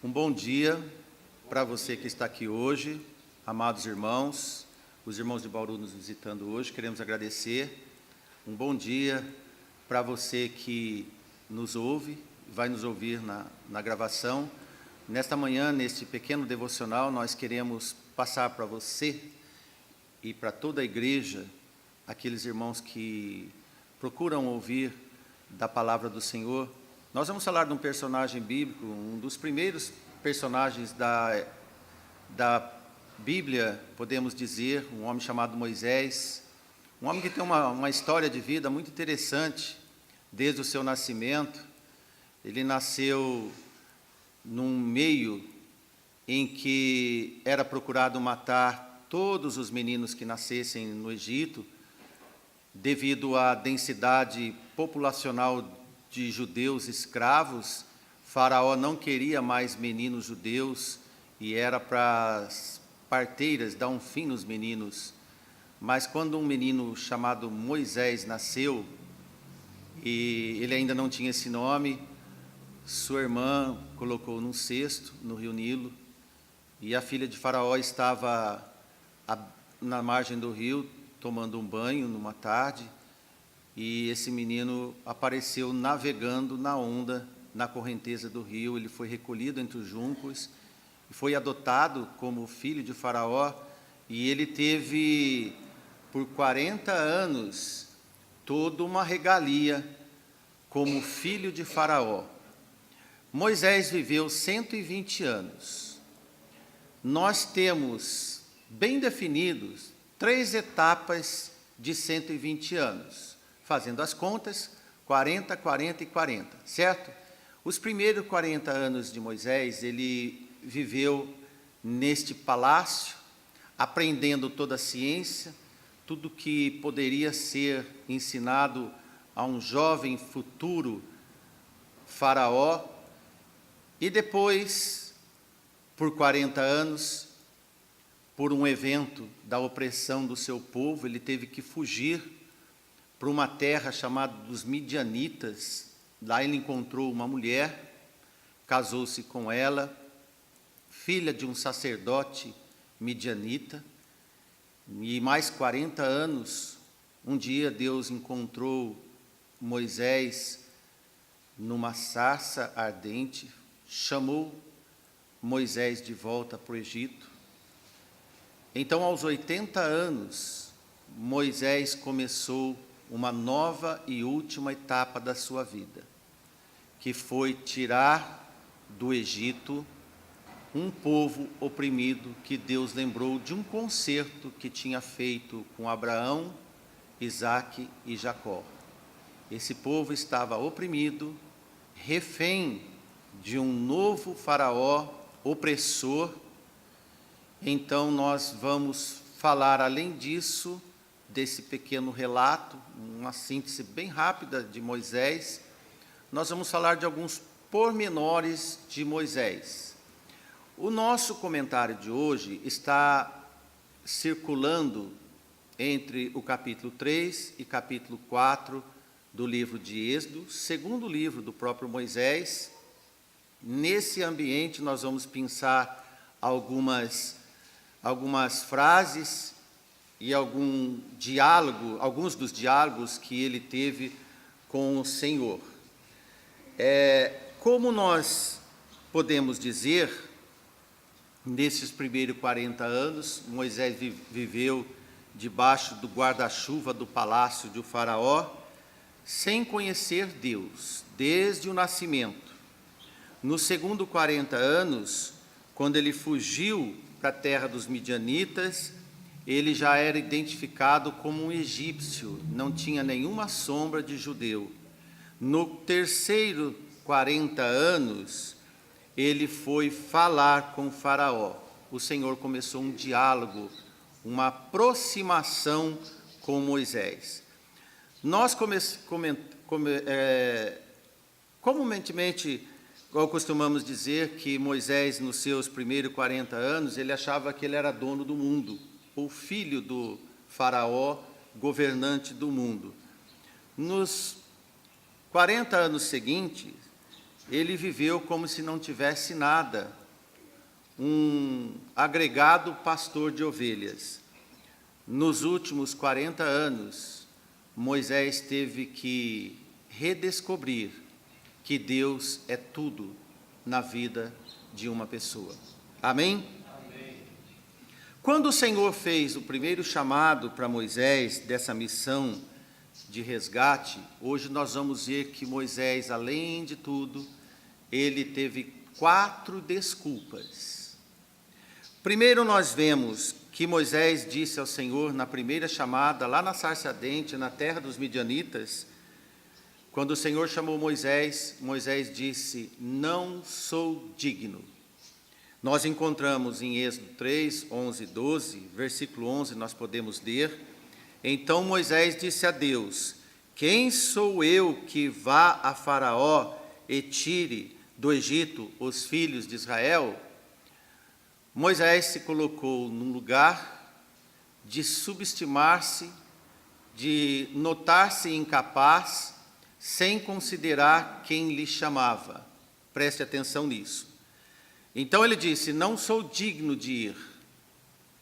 Um bom dia para você que está aqui hoje, amados irmãos, os irmãos de Bauru nos visitando hoje, queremos agradecer. Um bom dia para você que nos ouve, vai nos ouvir na gravação. Nesta manhã, neste pequeno devocional, nós queremos passar para você e para toda a igreja, aqueles irmãos que procuram ouvir da palavra do Senhor. Nós vamos falar de um personagem bíblico, um dos primeiros personagens da Bíblia, podemos dizer, um homem chamado Moisés, um homem que tem uma história de vida muito interessante, desde o seu nascimento. Ele nasceu num meio em que era procurado matar todos os meninos que nascessem no Egito, devido à densidade populacional de judeus escravos. Faraó não queria mais meninos judeus e era para as parteiras dar um fim nos meninos. Mas quando um menino chamado Moisés nasceu, e ele ainda não tinha esse nome, sua irmã colocou num cesto no rio Nilo, e a filha de Faraó estava na margem do rio tomando um banho numa tarde, e esse menino apareceu navegando na onda, na correnteza do rio. Ele foi recolhido entre os juncos e foi adotado como filho de Faraó, e ele teve por 40 anos toda uma regalia como filho de Faraó. Moisés viveu 120 anos. Nós temos bem definidos 3 etapas de 120 anos. Fazendo as contas, 40, 40 e 40, certo? Os primeiros 40 anos de Moisés, ele viveu neste palácio, aprendendo toda a ciência, tudo que poderia ser ensinado a um jovem futuro faraó. E depois, por 40 anos, por um evento da opressão do seu povo, ele teve que fugir para uma terra chamada dos Midianitas. Lá ele encontrou uma mulher, casou-se com ela, filha de um sacerdote midianita, e mais 40 anos, um dia Deus encontrou Moisés numa sarça ardente, chamou Moisés de volta para o Egito. Então, aos 80 anos, Moisés começou uma nova e última etapa da sua vida, que foi tirar do Egito um povo oprimido, que Deus lembrou de um concerto que tinha feito com Abraão, Isaque e Jacó. Esse povo estava oprimido, refém de um novo faraó opressor. Então nós vamos falar, além disso, desse pequeno relato, uma síntese bem rápida de Moisés. Nós vamos falar de alguns pormenores de Moisés. O nosso comentário de hoje está circulando entre o capítulo 3 e capítulo 4 do livro de Êxodo, segundo livro do próprio Moisés. Nesse ambiente nós vamos pensar algumas frases e algum diálogo, alguns dos diálogos que ele teve com o Senhor. Como nós podemos dizer, nesses primeiros 40 anos, Moisés viveu debaixo do guarda-chuva do palácio de Faraó, sem conhecer Deus, desde o nascimento. Nos segundos 40 anos, quando ele fugiu para a terra dos midianitas, ele já era identificado como um egípcio, não tinha nenhuma sombra de judeu. No terceiro 40 anos, ele foi falar com Faraó. O Senhor começou um diálogo, uma aproximação com Moisés. Nós comumente costumamos dizer que Moisés, nos seus primeiros 40 anos, ele achava que ele era dono do mundo, o filho do faraó, governante do mundo. Nos 40 anos seguintes, ele viveu como se não tivesse nada, um agregado pastor de ovelhas. Nos últimos 40 anos, Moisés teve que redescobrir que Deus é tudo na vida de uma pessoa. Amém? Amém. Quando o Senhor fez o primeiro chamado para Moisés dessa missão de resgate, hoje nós vamos ver que Moisés, além de tudo, ele teve 4 desculpas. Primeiro nós vemos que Moisés disse ao Senhor na primeira chamada, lá na sarça ardente, na terra dos midianitas, quando o Senhor chamou Moisés, Moisés disse: não sou digno. Nós encontramos em Êxodo 3, 11 e 12, versículo 11, nós podemos ler: então Moisés disse a Deus: quem sou eu que vá a Faraó e tire do Egito os filhos de Israel? Moisés se colocou num lugar de subestimar-se, de notar-se incapaz, sem considerar quem lhe chamava. Preste atenção nisso. Então ele disse: não sou digno de ir,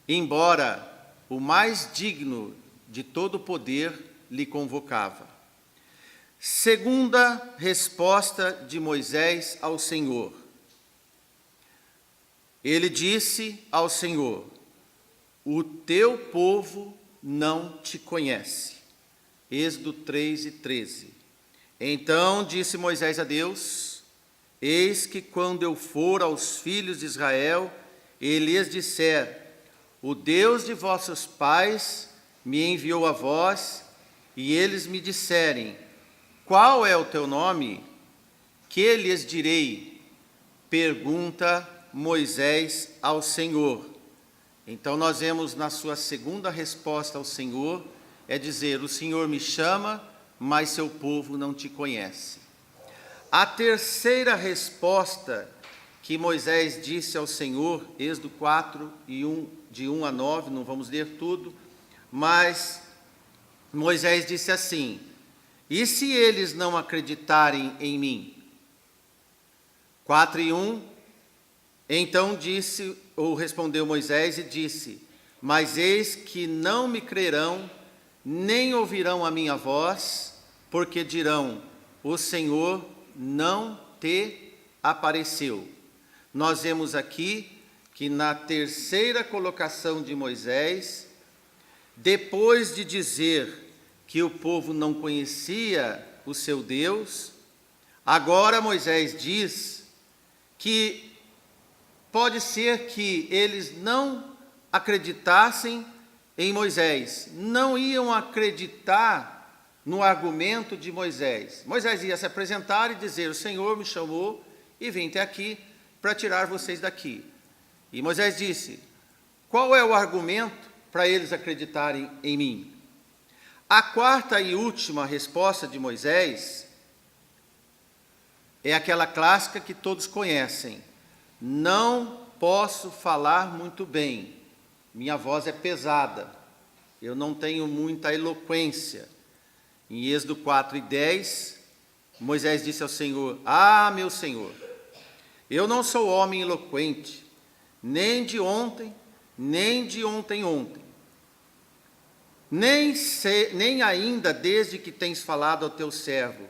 embora o mais digno de todo o poder lhe convocava. Segunda resposta de Moisés ao Senhor. Ele disse ao Senhor: o teu povo não te conhece. Êxodo 3 e 13. Então disse Moisés a Deus: eis que quando eu for aos filhos de Israel e lhes disser: o Deus de vossos pais me enviou a vós, e eles me disserem: qual é o teu nome? Que lhes direi? Pergunta Moisés ao Senhor. Então nós vemos na sua segunda resposta ao Senhor, é dizer: o Senhor me chama, mas seu povo não te conhece. A terceira resposta que Moisés disse ao Senhor, Êxodo 4, de 1 a 9, não vamos ler tudo, mas Moisés disse assim: e se eles não acreditarem em mim? 4 e 1, então disse, ou respondeu Moisés e disse: mas eis que não me crerão, nem ouvirão a minha voz, porque dirão: o Senhor não te apareceu. Nós vemos aqui que na terceira colocação de Moisés, depois de dizer que o povo não conhecia o seu Deus, agora Moisés diz que pode ser que eles não acreditassem em Moisés, não iam acreditar no argumento de Moisés. Moisés ia se apresentar e dizer: o Senhor me chamou e vim até aqui para tirar vocês daqui. E Moisés disse: qual é o argumento para eles acreditarem em mim? A quarta e última resposta de Moisés é aquela clássica que todos conhecem: não posso falar muito bem, minha voz é pesada, eu não tenho muita eloquência. Em Êxodo 4 e 10, Moisés disse ao Senhor: ah, meu Senhor, eu não sou homem eloquente, nem de ontem, nem de ontem, nem ainda desde que tens falado ao teu servo,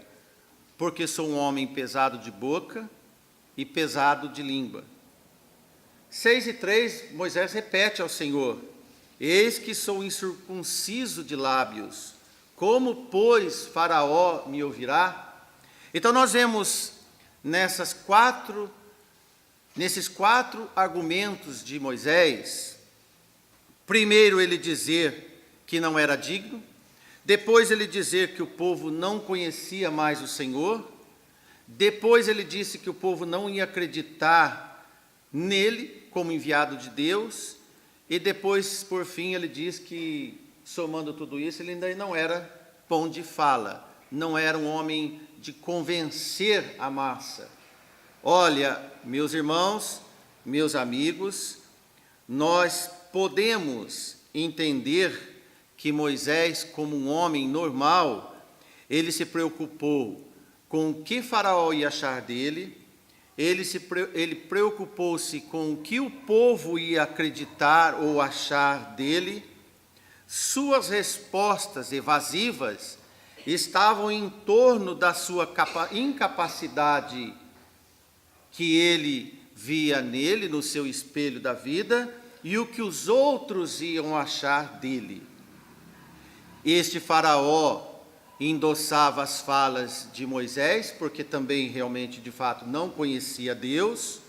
porque sou um homem pesado de boca e pesado de língua. 6 e 3, Moisés repete ao Senhor: eis que sou incircunciso de lábios, como, pois, Faraó me ouvirá? Então nós vemos nesses quatro argumentos de Moisés, primeiro ele dizer que não era digno, depois ele dizer que o povo não conhecia mais o Senhor, depois ele disse que o povo não ia acreditar nele como enviado de Deus, e depois, por fim, ele diz que, somando tudo isso, ele ainda não era pão de fala, não era um homem de convencer a massa. Olha, meus irmãos, meus amigos, nós podemos entender que Moisés, como um homem normal, ele se preocupou com o que Faraó ia achar dele, ele preocupou-se com o que o povo ia acreditar ou achar dele. Suas respostas evasivas estavam em torno da sua incapacidade que ele via nele, no seu espelho da vida, e o que os outros iam achar dele. Este Faraó endossava as falas de Moisés, porque também realmente, de fato, não conhecia Deus.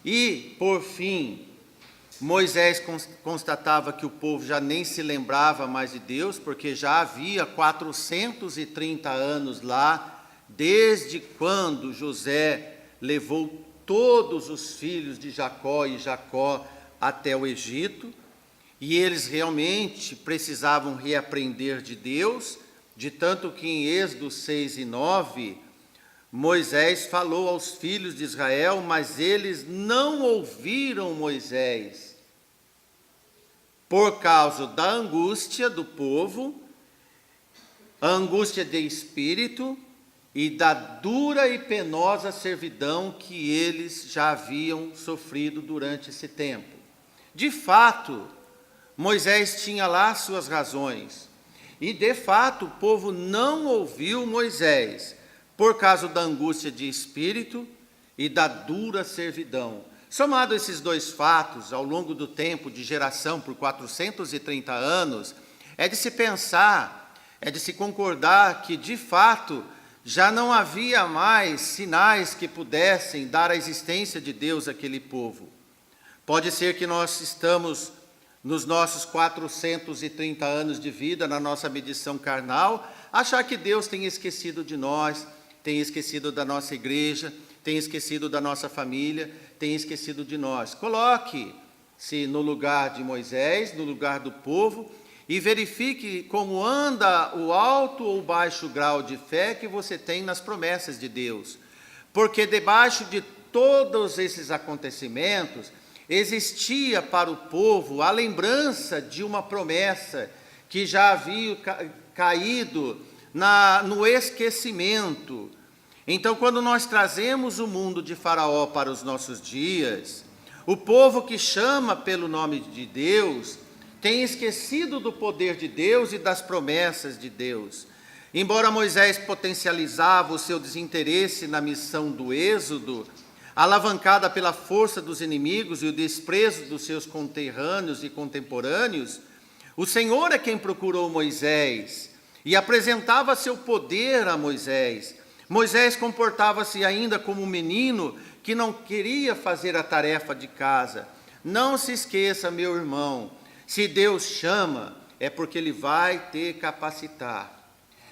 E, por fim, Moisés constatava que o povo já nem se lembrava mais de Deus, porque já havia 430 anos lá, desde quando José levou todos os filhos de Jacó e Jacó até o Egito, e eles realmente precisavam reaprender de Deus, de tanto que em Êxodo 6 e 9, Moisés falou aos filhos de Israel, mas eles não ouviram Moisés, por causa da angústia do povo, a angústia de espírito e da dura e penosa servidão que eles já haviam sofrido durante esse tempo. De fato, Moisés tinha lá suas razões, e de fato o povo não ouviu Moisés, por causa da angústia de espírito e da dura servidão. Somado esses dois fatos, ao longo do tempo de geração, por 430 anos, é de se pensar, é de se concordar que, de fato, já não havia mais sinais que pudessem dar a existência de Deus àquele povo. Pode ser que nós estamos nos nossos 430 anos de vida, na nossa medição carnal, achar que Deus tem esquecido de nós, tem esquecido da nossa igreja, tem esquecido da nossa família, tem esquecido de nós. Coloque-se no lugar de Moisés, no lugar do povo, e verifique como anda o alto ou baixo grau de fé que você tem nas promessas de Deus. Porque debaixo de todos esses acontecimentos, existia para o povo a lembrança de uma promessa que já havia caído no esquecimento. Então, quando nós trazemos o mundo de Faraó para os nossos dias, o povo que chama pelo nome de Deus tem esquecido do poder de Deus e das promessas de Deus. Embora Moisés potencializava o seu desinteresse na missão do Êxodo, alavancada pela força dos inimigos e o desprezo dos seus conterrâneos e contemporâneos, o Senhor é quem procurou Moisés e apresentava seu poder a Moisés. Moisés comportava-se ainda como um menino que não queria fazer a tarefa de casa. Não se esqueça, meu irmão, se Deus chama, é porque Ele vai te capacitar.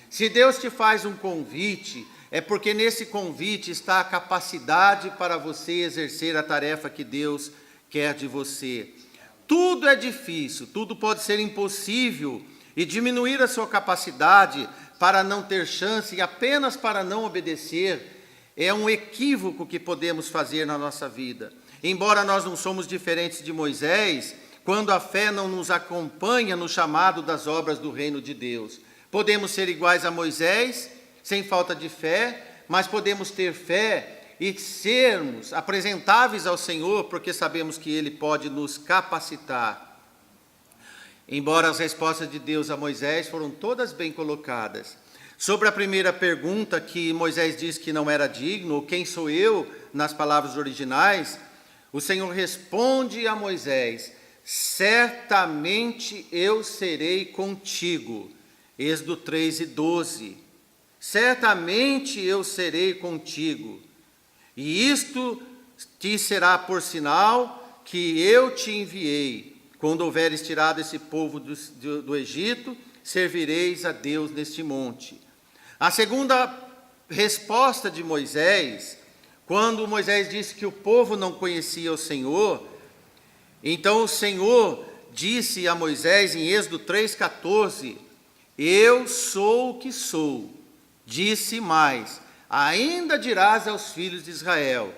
Se Deus te faz um convite, é porque nesse convite está a capacidade para você exercer a tarefa que Deus quer de você. Tudo é difícil, tudo pode ser impossível, e diminuir a sua capacidade para não ter chance e apenas para não obedecer é um equívoco que podemos fazer na nossa vida. Embora nós não somos diferentes de Moisés, quando a fé não nos acompanha no chamado das obras do reino de Deus. Podemos ser iguais a Moisés, sem falta de fé, mas podemos ter fé e sermos apresentáveis ao Senhor, porque sabemos que Ele pode nos capacitar. Embora as respostas de Deus a Moisés foram todas bem colocadas. Sobre a primeira pergunta, que Moisés disse que não era digno, ou quem sou eu, nas palavras originais, o Senhor responde a Moisés: certamente eu serei contigo. Êxodo 3 e 12. Certamente eu serei contigo, e isto te será por sinal que eu te enviei. Quando houveres tirado esse povo do Egito, servireis a Deus neste monte. A segunda resposta de Moisés, quando Moisés disse que o povo não conhecia o Senhor, então o Senhor disse a Moisés em Êxodo 3,14: eu sou o que sou. Disse mais: ainda dirás aos filhos de Israel: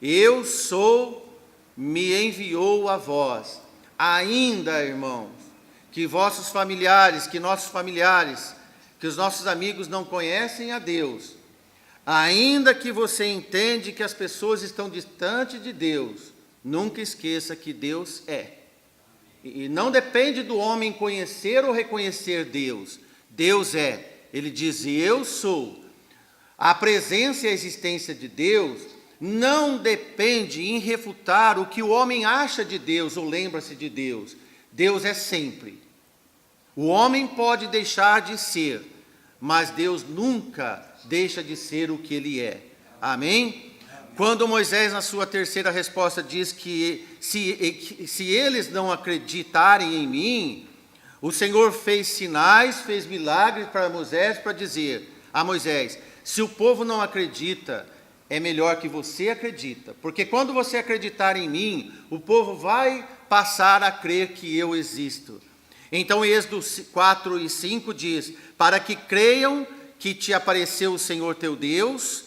eu sou, me enviou a vós. Ainda, irmãos, que vossos familiares, que nossos familiares, que os nossos amigos não conhecem a Deus, Ainda que você entende que as pessoas estão distantes de Deus, nunca esqueça que Deus é. E não depende do homem conhecer ou reconhecer Deus. Deus é. Ele diz, eu sou. A presença e a existência de Deus não depende em refutar o que o homem acha de Deus ou lembra-se de Deus. Deus é sempre. O homem pode deixar de ser, mas Deus nunca deixa de ser o que Ele é. Amém? Quando Moisés, na sua terceira resposta, diz que se eles não acreditarem em mim, o Senhor fez sinais, fez milagres para Moisés, para dizer a Moisés, se o povo não acredita, é melhor que você acredita, porque quando você acreditar em mim, o povo vai passar a crer que eu existo. Então, Êxodo 4 e 5 diz, para que creiam que te apareceu o Senhor teu Deus,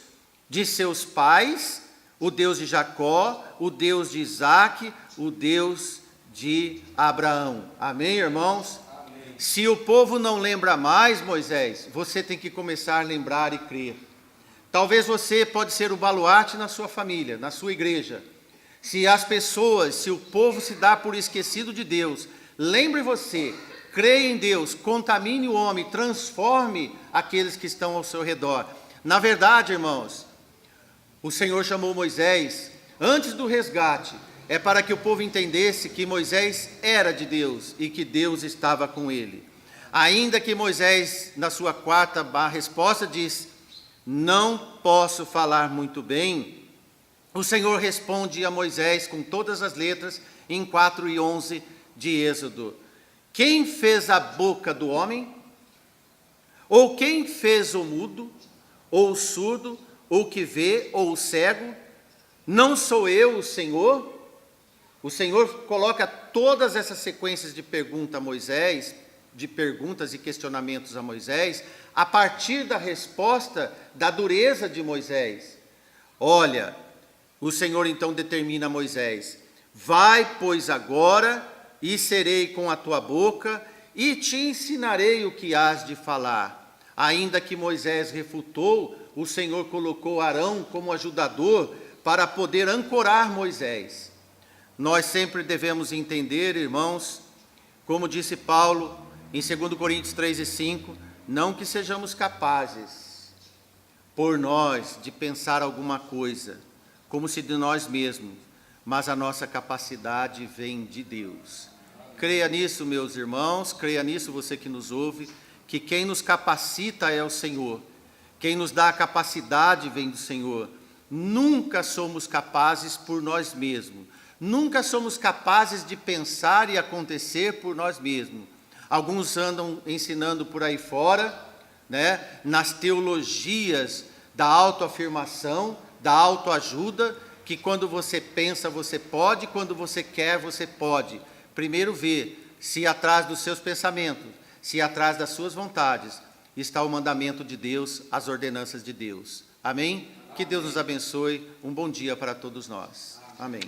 de seus pais, o Deus de Jacó, o Deus de Isaque, o Deus de Abraão. Amém, irmãos? Amém. Se o povo não lembra mais, Moisés, você tem que começar a lembrar e crer. Talvez você pode ser o baluarte na sua família, na sua igreja. Se as pessoas, se o povo se dá por esquecido de Deus, lembre você, creia em Deus, contamine o homem, transforme aqueles que estão ao seu redor. Na verdade, irmãos, o Senhor chamou Moisés, antes do resgate, é para que o povo entendesse que Moisés era de Deus e que Deus estava com ele. Ainda que Moisés, na sua quarta resposta, diz, não posso falar muito bem, o Senhor responde a Moisés com todas as letras, em 4 e 11 de Êxodo. Quem fez a boca do homem? Ou quem fez o mudo, ou o surdo, ou o que vê, ou o cego? Não sou eu o Senhor? O Senhor coloca todas essas sequências de pergunta a Moisés, de perguntas e questionamentos a Moisés, a partir da resposta da dureza de Moisés. Olha, o Senhor então determina a Moisés, vai, pois, agora, e serei com a tua boca, e te ensinarei o que hás de falar. Ainda que Moisés refutou, o Senhor colocou Arão como ajudador para poder ancorar Moisés. Nós sempre devemos entender, irmãos, como disse Paulo em 2 Coríntios 3 e 5, não que sejamos capazes, por nós, de pensar alguma coisa, como se de nós mesmos, mas a nossa capacidade vem de Deus. Creia nisso, meus irmãos, creia nisso, você que nos ouve, que quem nos capacita é o Senhor, quem nos dá a capacidade vem do Senhor. Nunca somos capazes por nós mesmos, nunca somos capazes de pensar e acontecer por nós mesmos. Alguns andam ensinando por aí fora, né, nas teologias da autoafirmação, da autoajuda, que quando você pensa você pode, quando você quer você pode. Primeiro vê se atrás dos seus pensamentos, se atrás das suas vontades, está o mandamento de Deus, as ordenanças de Deus. Amém? Que Deus nos abençoe. Um bom dia para todos nós. Amém.